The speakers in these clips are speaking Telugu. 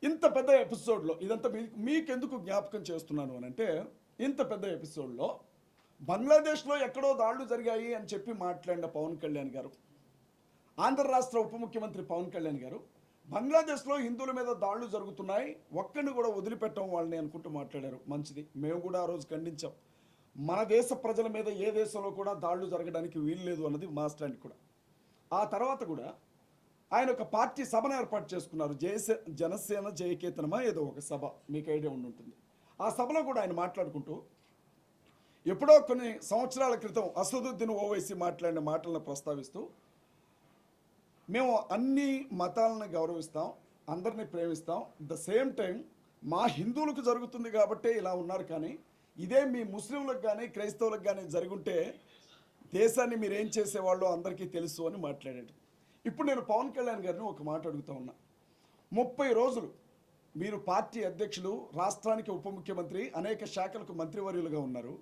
ఇంత పెద్ద ఎపిసోడ్లో ఇదంతా మీకెందుకు జ్ఞాపకం చేస్తున్నాను అని అంటే, ఇంత పెద్ద ఎపిసోడ్లో బంగ్లాదేశ్లో ఎక్కడో దాడులు జరిగాయి అని చెప్పి మాట్లాడిన పవన్ కళ్యాణ్ గారు, ఆంధ్ర రాష్ట్ర ఉప ముఖ్యమంత్రి పవన్ కళ్యాణ్ గారు, బంగ్లాదేశ్లో హిందువుల మీద దాడులు జరుగుతున్నాయి, ఒక్కడిని కూడా వదిలిపెట్టం వాళ్ళని అనుకుంటూ మాట్లాడారు. మంచిది, మేము కూడా ఆ రోజు ఖండించాం. మన దేశ ప్రజల మీద ఏ దేశంలో కూడా దాడులు జరగడానికి వీలు లేదు అన్నది మా స్టాండ్ కూడా. ఆ తర్వాత కూడా ఆయన ఒక పార్టీ సభను ఏర్పాటు చేసుకున్నారు, జనసేన జయకేతనమా ఏదో ఒక సభ, మీకు ఐడియా ఉంటుంది. ఆ సభలో కూడా ఆయన మాట్లాడుకుంటూ ఎప్పుడో కొన్ని సంవత్సరాల క్రితం అసదుద్దీన్ ఓవైసీ మాట్లాడిన మాటలను ప్రస్తావిస్తూ, మేము అన్ని మతాలను గౌరవిస్తాం, అందరినీ ప్రేమిస్తాం, ద సేమ్ టైం మా హిందువులకు జరుగుతుంది కాబట్టే ఇలా ఉన్నారు, కానీ ఇదే మీ ముస్లింలకు కానీ క్రైస్తవులకు కానీ జరుగుంటే దేశాన్ని మీరు ఏం చేసేవాళ్ళో అందరికీ తెలుసు అని మాట్లాడాడు. ఇప్పుడు నేను పవన్ కళ్యాణ్ గారిని ఒక మాట అడుగుతా ఉన్నా. 30 రోజులు మీరు పార్టీ అధ్యక్షులు, రాష్ట్రానికి ఉప ముఖ్యమంత్రి, అనేక శాఖలకు మంత్రివర్యులుగా ఉన్నారు.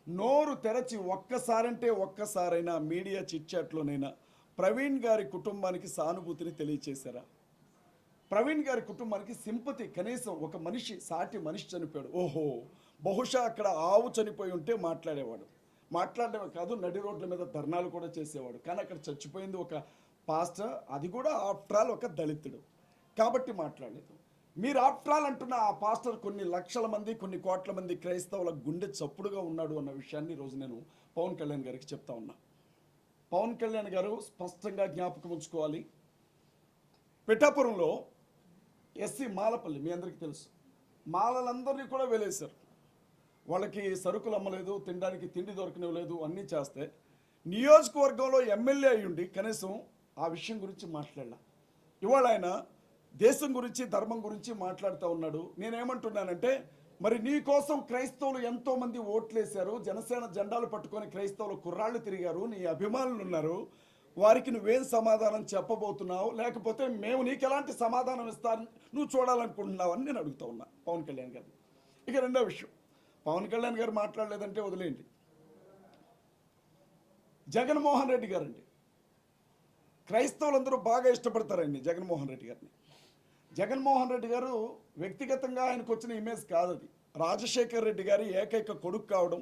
నోరు తెరచి ఒక్కసారంటే ఒక్కసారైనా మీడియా చిట్చాట్లోనైనా ప్రవీణ్ గారి కుటుంబానికి సానుభూతిని తెలియచేశారా? ప్రవీణ్ గారి కుటుంబానికి సింపతి, కనీసం ఒక మనిషి, సాటి మనిషి చనిపోయాడు, ఓహో బహుశా అక్కడ ఆవు చనిపోయి ఉంటే మాట్లాడేవాడు. మాట్లాడేవే కాదు, నడి రోడ్ల మీద ధర్నాలు కూడా చేసేవాడు. కానీ అక్కడ చచ్చిపోయింది ఒక పాస్టర్, అది కూడా ఆఫ్టర్ ఆల్ ఒక దళితుడు, కాబట్టి మాట్లాడలేదు. మీరు ఆఫ్టర్ ఆల్ అంటున్న ఆ పాస్టర్ కొన్ని లక్షల మంది, కొన్ని కోట్ల మంది క్రైస్తవుల గుండె చప్పుడుగా ఉన్నాడు అన్న విషయాన్ని ఈరోజు నేను పవన్ కళ్యాణ్ గారికి చెప్తా ఉన్నా. పవన్ కళ్యాణ్ గారు స్పష్టంగా జ్ఞాపకం ఉంచుకోవాలి. పిఠాపురంలో ఎస్సీ మాలపల్లి, మీ అందరికీ తెలుసు, మాలలందరినీ కూడా వెలేశారు. వాళ్ళకి సరుకులు అమ్మలేదు, తినడానికి తిండి దొరకనివ్వలేదు, అన్నీ చేస్తే నియోజకవర్గంలో ఎమ్మెల్యే అయ్యుండి కనీసం ఆ విషయం గురించి మాట్లాడాల. ఇవాళ ఆయన దేశం గురించి, ధర్మం గురించి మాట్లాడుతూ ఉన్నాడు. నేనేమంటున్నానంటే, మరి నీ కోసం క్రైస్తవులు ఎంతోమంది ఓట్లేశారు, జనసేన జెండాలు పట్టుకొని క్రైస్తవులు కుర్రాళ్ళు తిరిగారు, నీ అభిమానులు ఉన్నారు, వారికి నువ్వేం సమాధానం చెప్పబోతున్నావు, లేకపోతే మేము నీకు ఎలాంటి సమాధానం ఇస్తాను నువ్వు చూడాలనుకుంటున్నావు అని నేను అడుగుతూ ఉన్నా పవన్ కళ్యాణ్ గారు. ఇక రెండో విషయం, పవన్ కళ్యాణ్ గారు మాట్లాడలేదంటే వదిలేయండి. జగన్మోహన్ రెడ్డి గారండి, క్రైస్తవులందరూ బాగా ఇష్టపడతారండి జగన్మోహన్ రెడ్డి గారిని. జగన్మోహన్ రెడ్డి గారు వ్యక్తిగతంగా ఆయనకు వచ్చిన ఇమేజ్ కాదు అది. రాజశేఖర్ రెడ్డి గారి ఏకైక కొడుకు కావడం,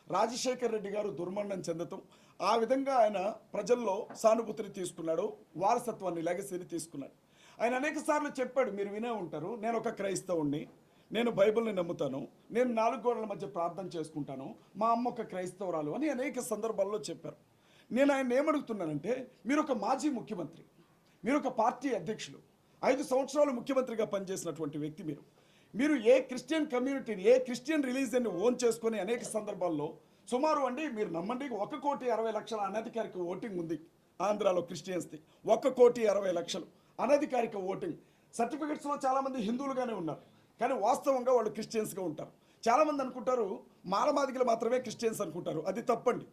రాజశేఖర్ రెడ్డి గారు దుర్మరణం చెందటం, ఆ విధంగా ఆయన ప్రజల్లో సానుభూతిని తీసుకున్నాడు, వారసత్వాన్ని, లెగసీని తీసుకున్నాడు. ఆయన అనేక సార్లు చెప్పాడు, మీరు వినే ఉంటారు, నేను ఒక క్రైస్తవుణ్ణి, నేను బైబిల్ని నమ్ముతాను, నేను 4 గోడల మధ్య ప్రార్థన చేసుకుంటాను, మా అమ్మ ఒక క్రైస్తవురాలు అని అనేక సందర్భాల్లో చెప్పారు. నేను ఆయన ఏమడుగుతున్నానంటే, మీరు ఒక మాజీ ముఖ్యమంత్రి, మీరు ఒక పార్టీ అధ్యక్షులు, 5 సంవత్సరాలు ముఖ్యమంత్రిగా పనిచేసినటువంటి వ్యక్తి మీరు ఏ క్రిస్టియన్ కమ్యూనిటీని, ఏ క్రిస్టియన్ రిలీజియన్ని ఓన్ చేసుకొని అనేక సందర్భాల్లో సుమారు అండి, మీరు నమ్మండి, 1,60,00,000 అనధికారిక ఓటింగ్ ఉంది ఆంధ్రాలో క్రిస్టియన్స్ది. 1,60,00,000 అనధికారిక ఓటింగ్. సర్టిఫికెట్స్లో చాలామంది హిందువులుగానే ఉన్నారు, కానీ వాస్తవంగా వాళ్ళు క్రిస్టియన్స్గా ఉంటారు. చాలామంది అనుకుంటారు మాలమాదిగలు మాత్రమే క్రిస్టియన్స్ అనుకుంటారు, అది తప్పండి.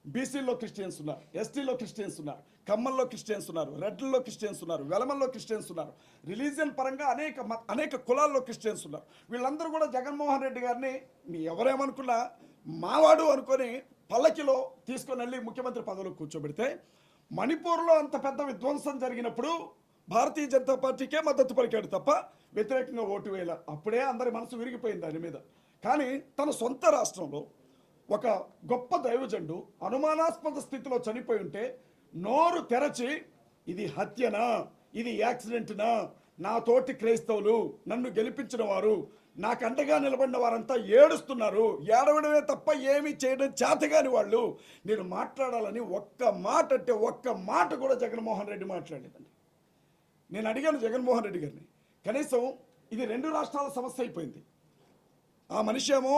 బీసీల్లో క్రిస్టియన్స్ ఉన్నారు, ఎస్టీలో క్రిస్టియన్స్ ఉన్నారు, కమ్మల్లో క్రిస్టియన్స్ ఉన్నారు, రెడ్లలో క్రిస్టియన్స్ ఉన్నారు, వెలమల్లో క్రిస్టియన్స్ ఉన్నారు, రిలీజియన్ పరంగా అనేక కులాల్లో క్రిస్టియన్స్ ఉన్నారు. వీళ్ళందరూ కూడా జగన్మోహన్ రెడ్డి గారిని మీ ఎవరేమనుకున్నా మావాడు అనుకొని పల్లకిలో తీసుకొని వెళ్ళి ముఖ్యమంత్రి పదవిలో కూర్చోబెడితే, మణిపూర్లో అంత పెద్ద విధ్వంసం జరిగినప్పుడు భారతీయ జనతా పార్టీకే మద్దతు పలికాడు తప్ప వ్యతిరేకంగా ఓటు వేయాల. అప్పుడే అందరి మనసు విరిగిపోయింది దాని మీద. కానీ తన సొంత రాష్ట్రంలో ఒక గొప్ప దైవజండు అనుమానాస్పద స్థితిలో చనిపోయి ఉంటే నోరు తెరచి ఇది హత్యనా, ఇది యాక్సిడెంట్నా, నా తోటి క్రైస్తవులు, నన్ను గెలిపించిన వారు, నాకు అండగా నిలబడిన వారంతా ఏడుస్తున్నారు, ఏడవడమే తప్ప ఏమీ చేయడం చేతగాని వాళ్ళు, నేను మాట్లాడాలని ఒక్క మాట అంటే ఒక్క మాట కూడా జగన్మోహన్ రెడ్డి మాట్లాడలేదండి. నేను అడిగాను జగన్మోహన్ రెడ్డి గారిని, కనీసం ఇది 2 రాష్ట్రాల సమస్య అయిపోయింది. ఆ మనిషి ఏమో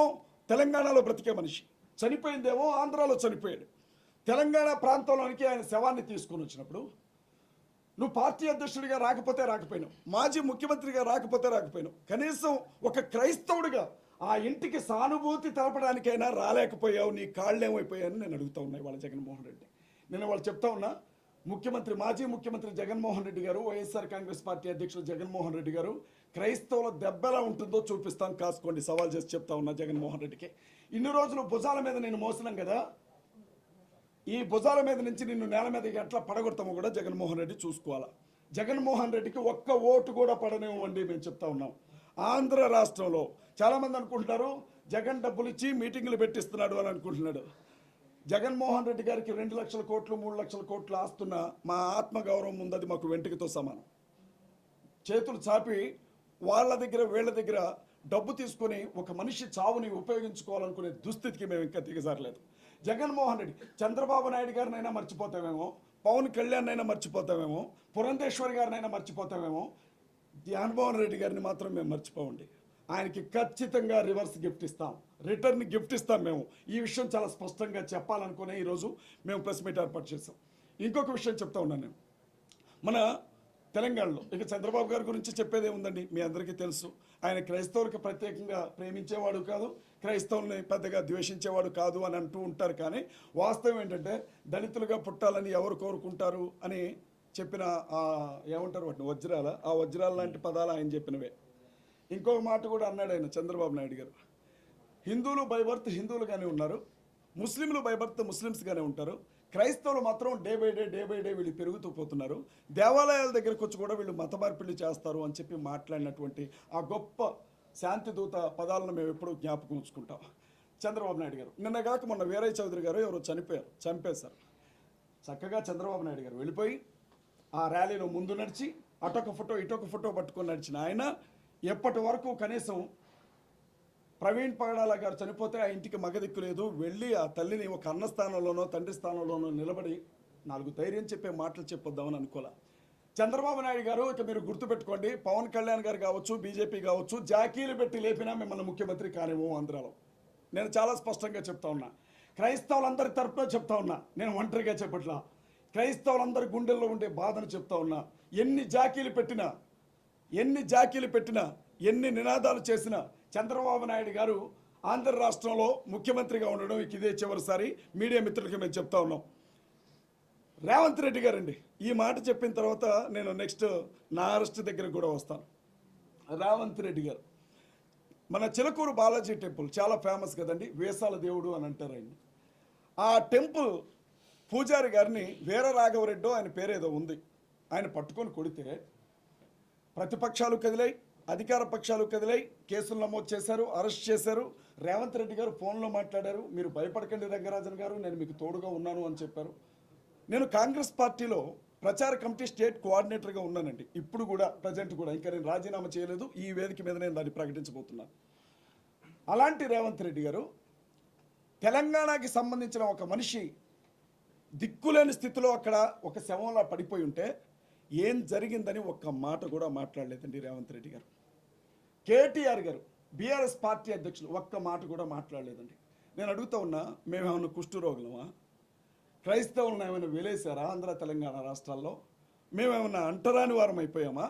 తెలంగాణలో బ్రతికే మనిషి, చనిపోయిందేమో ఆంధ్రాలో చనిపోయాడు. తెలంగాణ ప్రాంతంలోనికి ఆయన శవాన్ని తీసుకొని వచ్చినప్పుడు నువ్వు పార్టీ అధ్యక్షుడిగా రాకపోయినావు, మాజీ ముఖ్యమంత్రిగా రాకపోయినావు, కనీసం ఒక క్రైస్తవుడిగా ఆ ఇంటికి సానుభూతి తెలపడానికైనా రాలేకపోయావు, నీ కాళ్ళేమైపోయాయని నేను అడుగుతా ఉన్నాయి వాళ్ళ జగన్మోహన్ రెడ్డి. నేను వాళ్ళు చెప్తా ఉన్నా, మాజీ ముఖ్యమంత్రి జగన్మోహన్ రెడ్డి గారు, వైఎస్ఆర్ కాంగ్రెస్ పార్టీ అధ్యక్షుడు జగన్మోహన్ రెడ్డి గారు, క్రైస్తవుల దెబ్బ ఎలా ఉంటుందో చూపిస్తాను, కాసుకోండి, సవాల్ చేసి చెప్తా ఉన్నా జగన్మోహన్ రెడ్డికి. ఇన్ని రోజులు భుజాల మీద నేను మోసినాం కదా, ఈ భుజాల మీద నుంచి నిన్ను నేల మీద ఎట్లా పడగొడతామో కూడా జగన్మోహన్ రెడ్డి చూసుకోవాలా. జగన్మోహన్ రెడ్డికి ఒక్క ఓటు కూడా పడనివ్వండి మేము చెప్తా ఉన్నాం. ఆంధ్ర రాష్ట్రంలో చాలామంది అనుకుంటున్నారు జగన్ డబ్బులు ఇచ్చి మీటింగులు పెట్టిస్తున్నాడు అని అనుకుంటున్నాడు. జగన్మోహన్ రెడ్డి గారికి 2 లక్షల కోట్లు 3 లక్షల కోట్లు ఆస్తున్న మా ఆత్మగౌరవం ఉందది మాకు వెంట్రుకతో సమానం. చేతులు చాపి వాళ్ళ దగ్గర వీళ్ళ దగ్గర డబ్బు తీసుకొని ఒక మనిషి చావుని ఉపయోగించుకోవాలనుకునే దుస్థితికి మేము ఇంకా దిగజారలేదు. జగన్మోహన్ రెడ్డి చంద్రబాబు నాయుడు గారినైనా మర్చిపోతామేమో, పవన్ కళ్యాణ్ అయినా మర్చిపోతామేమో, పురంధేశ్వరి గారినైనా మర్చిపోతామేమో, జగన్మోహన్ రెడ్డి గారిని మాత్రం మేము మర్చిపోండి. ఆయనకి ఖచ్చితంగా రివర్స్ గిఫ్ట్ ఇస్తాం, రిటర్న్ గిఫ్ట్ ఇస్తాం. మేము ఈ విషయం చాలా స్పష్టంగా చెప్పాలనుకునే ఈరోజు మేము ప్రెస్ మీట్ ఏర్పాటు చేస్తాం. ఇంకొక విషయం చెప్తా ఉన్నాను నేను, మన తెలంగాణలో ఇక చంద్రబాబు గారి గురించి చెప్పేదే ఉందండి, మీ అందరికీ తెలుసు. ఆయన క్రైస్తవులకు ప్రత్యేకంగా ప్రేమించేవాడు కాదు, క్రైస్తవుల్ని పెద్దగా ద్వేషించేవాడు కాదు అని అంటూ ఉంటారు. కానీ వాస్తవం ఏంటంటే దళితులుగా పుట్టాలని ఎవరు కోరుకుంటారు అని చెప్పిన ఏమంటారు వాటిని వజ్రాల, ఆ వజ్రాల లాంటి పదాలు ఆయన చెప్పినవే. ఇంకొక మాట కూడా అన్నాడు ఆయన చంద్రబాబు నాయుడు గారు, హిందువులు బై బర్త్ హిందువులుగానే ఉన్నారు, ముస్లింలు బై బర్త్ ముస్లిమ్స్గానే ఉంటారు, క్రైస్తవులు మాత్రం డే బై డే వీళ్ళు పెరుగుతూ పోతున్నారు, దేవాలయాల దగ్గరకు వచ్చి కూడా వీళ్ళు మత మార్పిడి చేస్తారు అని చెప్పి మాట్లాడినటువంటి ఆ గొప్ప శాంతిదూత పదాలను మేము ఎప్పుడూ జ్ఞాపకం ఉంచుకుంటాం. చంద్రబాబు నాయుడు గారు నిన్నగాక మొన్న వీరయ్య చౌదరి గారు ఎవరో చంపేశారు. చక్కగా చంద్రబాబు నాయుడు గారు వెళ్ళిపోయి ఆ ర్యాలీలో ముందు నడిచి అటొక ఫోటో ఇటొక ఫోటో పట్టుకొని నడిచిన ఆయన ఎప్పటి వరకు కనీసం ప్రవీణ్ పగడాల గారు చనిపోతే ఆ ఇంటికి మగదిక్కు లేదు, వెళ్ళి ఆ తల్లిని ఒక అన్న స్థానంలోనో తండ్రి స్థానంలోనో నిలబడి 4 ధైర్యం చెప్పే మాటలు చెప్పొద్దామని అనుకోలే. చంద్రబాబు నాయుడు గారు ఇక మీరు గుర్తుపెట్టుకోండి, పవన్ కళ్యాణ్ గారు కావచ్చు, బీజేపీ కావచ్చు, జాకీలు పెట్టి లేపినా మిమ్మల్ని ముఖ్యమంత్రి కానివ్వు ఆంధ్రాలో. నేను చాలా స్పష్టంగా చెప్తా ఉన్నా, క్రైస్తవులందరి తరపున చెప్తా ఉన్నా, నేను ఒంటరిగా చెప్పట్లా, క్రైస్తవులందరి గుండెల్లో ఉండే బాధను చెప్తా ఉన్నా. ఎన్ని జాకీలు పెట్టినా ఎన్ని నినాదాలు చేసినా చంద్రబాబు నాయుడు గారు ఆంధ్ర రాష్ట్రంలో ముఖ్యమంత్రిగా ఉండడం ఇదే చివరిసారి. మీడియా మిత్రులకి మేము చెప్తా ఉన్నాం. రేవంత్ రెడ్డి గారండి ఈ మాట చెప్పిన తర్వాత నేను నెక్స్ట్ నా అరెస్ట్ దగ్గరకు కూడా వస్తాను. రేవంత్ రెడ్డి గారు మన చిలకూరు బాలాజీ టెంపుల్ చాలా ఫేమస్ కదండి, వేసాల దేవుడు అని అంటారు ఆయన. ఆ టెంపుల్ పూజారి గారిని వీర రాఘవరెడ్డో ఆయన పేరేదో ఉంది, ఆయన పట్టుకొని కొడితే ప్రతిపక్షాలు కదిలాయి, అధికార పక్షాలు కదిలాయి, కేసులు నమోదు చేశారు, అరెస్ట్ చేశారు. రేవంత్ రెడ్డి గారు ఫోన్లో మాట్లాడారు, మీరు భయపడకండి రంగరాజన్ గారు, నేను మీకు తోడుగా ఉన్నాను అని చెప్పారు. నేను కాంగ్రెస్ పార్టీలో ప్రచార కమిటీ స్టేట్ కోఆర్డినేటర్గా ఉన్నానండి, ఇప్పుడు కూడా ప్రజెంట్ కూడా. ఇంకా నేను రాజీనామా చేయలేదు, ఈ వేదిక మీద నేను దాన్ని ప్రకటించబోతున్నాను. అలాంటి రేవంత్ రెడ్డి గారు తెలంగాణకి సంబంధించిన ఒక మనిషి దిక్కులేని స్థితిలో అక్కడ ఒక శవంలా పడిపోయి ఉంటే ఏం జరిగిందని ఒక్క మాట కూడా మాట్లాడలేదండి రేవంత్ రెడ్డి గారు. కేటీఆర్ గారు బీఆర్ఎస్ పార్టీ అధ్యక్షులు ఒక్క మాట కూడా మాట్లాడలేదండి. నేను అడుగుతా ఉన్నా, మేమేమన్నా కుష్ఠరోగులమా? క్రైస్తవులను ఏమైనా వెలేసారా ఆంధ్ర తెలంగాణ రాష్ట్రాల్లో? మేమేమన్నా అంటరాని వారం అయిపోయామా?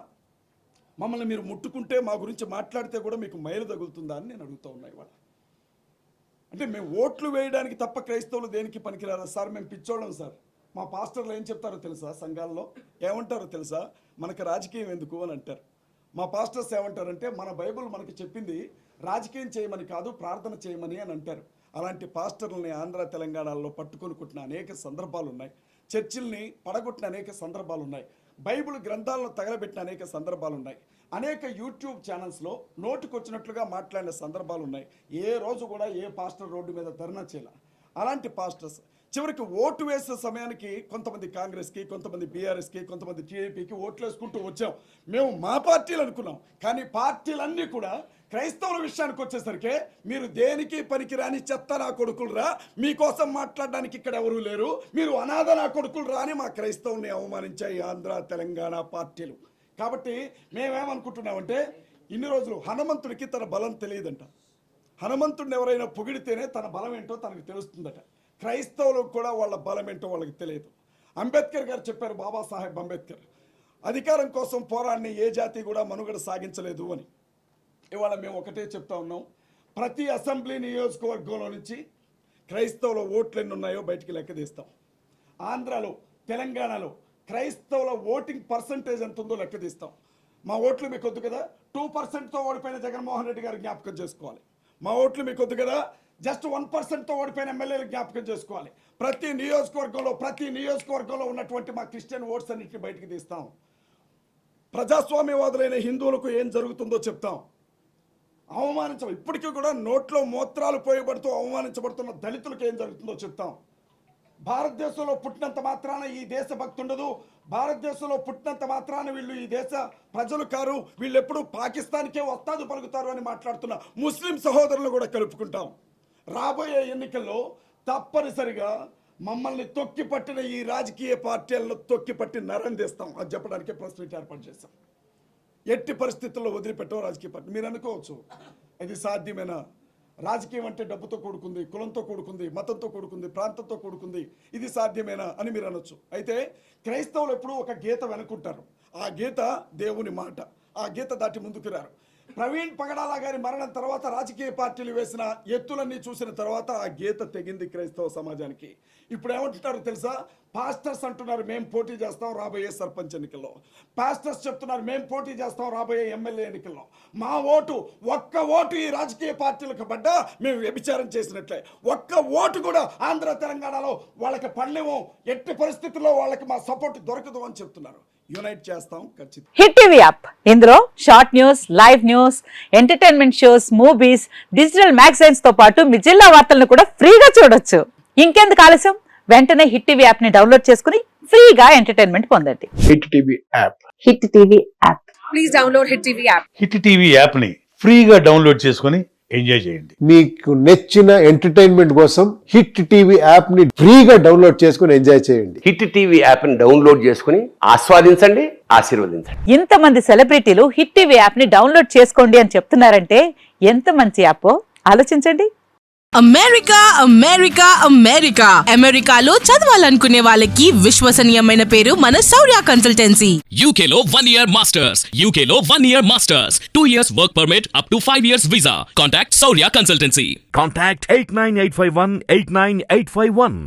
మమ్మల్ని మీరు ముట్టుకుంటే మా గురించి మాట్లాడితే కూడా మీకు మైలు తగులుతుందా అని నేను అడుగుతూ ఉన్నా ఇవాళ. అంటే మేము ఓట్లు వేయడానికి తప్ప క్రైస్తవులు దేనికి పనికిరారా సార్? మేము పిచ్చోళ్ళం సార్. మా పాస్టర్లు ఏం చెప్తారో తెలుసా? సంఘాల్లో ఏమంటారో తెలుసా? మనకు రాజకీయం ఎందుకు అని అంటారు. మా పాస్టర్స్ ఏమంటారంటే, మన బైబుల్ మనకి చెప్పింది రాజకీయం చేయమని కాదు, ప్రార్థన చేయమని అని అంటారు. అలాంటి పాస్టర్లని ఆంధ్ర తెలంగాణలో పట్టుకొని కుట్టిన అనేక సందర్భాలు ఉన్నాయి, చర్చిల్ని పడగొట్టిన అనేక సందర్భాలు ఉన్నాయి, బైబిల్ గ్రంథాలను తగలబెట్టిన అనేక సందర్భాలు ఉన్నాయి, అనేక యూట్యూబ్ ఛానల్స్లో నోటుకొచ్చినట్లుగా మాట్లాడిన సందర్భాలు ఉన్నాయి. ఏ రోజు కూడా ఏ పాస్టర్ రోడ్డు మీద ధర్నా చేయాల. అలాంటి పాస్టర్స్ చివరికి ఓటు వేసే సమయానికి కొంతమంది కాంగ్రెస్కి, కొంతమంది బీఆర్ఎస్కి, కొంతమంది టీడీపీకి ఓట్లు వేసుకుంటూ వచ్చాం. మేము మా పార్టీలు అనుకున్నాం, కానీ పార్టీలన్నీ కూడా క్రైస్తవుల విషయానికి వచ్చేసరికి మీరు దేనికి పనికిరాని చెత్త నా కొడుకులు రా, మీకోసం మాట్లాడడానికి ఇక్కడ ఎవరూ లేరు, మీరు అనాథ నా కొడుకులు రా అని మా క్రైస్తవుల్ని అవమానించాయి ఆంధ్ర తెలంగాణ పార్టీలు. కాబట్టి మేమేమనుకుంటున్నామంటే, ఇన్ని రోజులు హనుమంతుడికి తన బలం తెలియదంట. హనుమంతుడిని ఎవరైనా పొగిడితేనే తన బలం ఏంటో తనకు తెలుస్తుందట. క్రైస్తవులకు కూడా వాళ్ళ బలం ఏంటో వాళ్ళకి తెలియదు. అంబేద్కర్ గారు చెప్పారు, బాబాసాహెబ్ అంబేద్కర్, అధికారం కోసం పోరాడిని ఏ జాతి కూడా మనుగడ సాగించలేదు అని. ఇవాళ మేము ఒకటే చెప్తా ఉన్నాం, ప్రతి అసెంబ్లీ నియోజకవర్గంలో నుంచి క్రైస్తవుల ఓట్లు ఎన్ని ఉన్నాయో బయటికి లెక్క తీస్తాం. ఆంధ్రాలో, తెలంగాణలో క్రైస్తవుల ఓటింగ్ పర్సంటేజ్ ఎంత ఉందో లెక్క తీస్తాం. మా ఓట్లు మీకు వద్దు కదా, 2%తో ఓడిపోయిన జగన్మోహన్ రెడ్డి గారు జ్ఞాపకం చేసుకోవాలి. మా ఓట్లు మీకు వద్దు కదా, జస్ట్ 1%తో ఓడిపోయిన ఎమ్మెల్యేలు జ్ఞాపకం చేసుకోవాలి. ప్రతి నియోజకవర్గంలో ఉన్నటువంటి మా క్రిస్టియన్ ఓట్స్ అన్నింటినీ బయటికి తీస్తాం. ప్రజాస్వామ్యవాదులైన హిందువులకు ఏం జరుగుతుందో చెప్తాం. ఇప్పటికీ కూడా నోట్లో మూత్రాలు పోయబడుతూ అవమానించబడుతున్న దళితులకు ఏం జరుగుతుందో చెప్తాం. భారతదేశంలో పుట్టినంత మాత్రాన ఈ దేశభక్తి ఉండదు, భారతదేశంలో పుట్టినంత మాత్రాన వీళ్ళు ఈ దేశ ప్రజలు కారు, వీళ్ళు ఎప్పుడు పాకిస్తాన్కే వస్తాదు పలుకుతారు అని మాట్లాడుతున్న ముస్లిం సహోదరులు కూడా కలుపుకుంటాం. రాబోయే ఎన్నికల్లో తప్పనిసరిగా మమ్మల్ని తొక్కిపట్టిన ఈ రాజకీయ పార్టీలను తొక్కిపట్టి నరందిస్తాం. అది చెప్పడానికే ప్రెస్ మీట్ ఏర్పాటు చేస్తాం. ఎట్టి పరిస్థితుల్లో వదిలిపెట్టాం రాజకీయ పార్టీ. మీరు అనుకోవచ్చు ఇది సాధ్యమేనా? రాజకీయం అంటే డబ్బుతో కూడుకుంది, కులంతో కూడుకుంది, మతంతో కూడుకుంది, ప్రాంతంతో కూడుకుంది, ఇది సాధ్యమేనా అని మీరు అనొచ్చు. అయితే క్రైస్తవులు ఎప్పుడు ఒక గీత వెనుకుంటారు. ఆ గీత దేవుని మాట. ఆ గీత దాటి ముందుకు రారు. ప్రవీణ్ పగడాల గారి మరణం తర్వాత రాజకీయ పార్టీలు వేసిన ఎత్తులన్నీ చూసిన తర్వాత ఆ గీత తెగింది క్రైస్తవ సమాజానికి. ఇప్పుడు ఏమంటున్నారు తెలుసా? పాస్టర్స్ అంటున్నారు మేము పోటీ చేస్తాం రాబోయే సర్పంచ్ ఎన్నికల్లో, పాస్టర్స్ చెప్తున్నారు మేము పోటీ చేస్తాం రాబోయే ఎమ్మెల్యే ఎన్నికల్లో. మా ఓటు, ఒక్క ఓటు ఈ రాజకీయ పార్టీలకు పడ్డా మేము వ్యభిచారం చేసినట్లే. ఒక్క ఓటు కూడా ఆంధ్ర తెలంగాణలో వాళ్ళకి పడలేము, ఎట్టి పరిస్థితుల్లో వాళ్ళకి మా సపోర్ట్ దొరకదు అని చెప్తున్నారు. యునైట్ చేస్తాం ఖచ్చితంగా. హిట్ టీవీ యాప్, ఇందులో short news, live news, entertainment shows, movies, digital magazines తో పాటు మీ జిల్లా వార్తలను కూడా ఫ్రీగా చూడొచ్చు. ఇంకెందుకు ఆలస్యం? వెంటనే హిట్ టీవీ యాప్ ని డౌన్లోడ్ చేసుకుని ఫ్రీగా ఎంటర్టైన్మెంట్ పొందండి. Hit TV app. Hit TV app. Please download hit TV app. Hit TV app ని ఫ్రీగా డౌన్లోడ్ చేసుకుని ఎంజాయ్ చేయండి. మీకు నచ్చిన ఎంటర్టైన్మెంట్ కోసం హిట్ టీవీ యాప్ ని ఫ్రీగా డౌన్లోడ్ చేసుకుని ఎంజాయ్ చేయండి. హిట్ టీవీ యాప్ ని డౌన్లోడ్ చేసుకుని ఆస్వాదించండి, ఆశీర్వదించండి. ఇంతమంది సెలబ్రిటీలు హిట్ టీవీ యాప్ ని డౌన్లోడ్ చేసుకోండి అని చెప్తున్నారంటే ఎంత మంచి యాప్ ఆలోచించండి. అమెరికా అమెరికా అమెరికా అమెరికాలో చదవాలనుకునే వాళ్ళకి విశ్వసనీయమైన పేరు మన శౌర్య కన్సల్టెన్సీ. UK లో 1 year masters, UK లో 1 year masters, 2 years work permit up to 5 years visa. Contact Saurya Consultancy. Contact 89851 89851.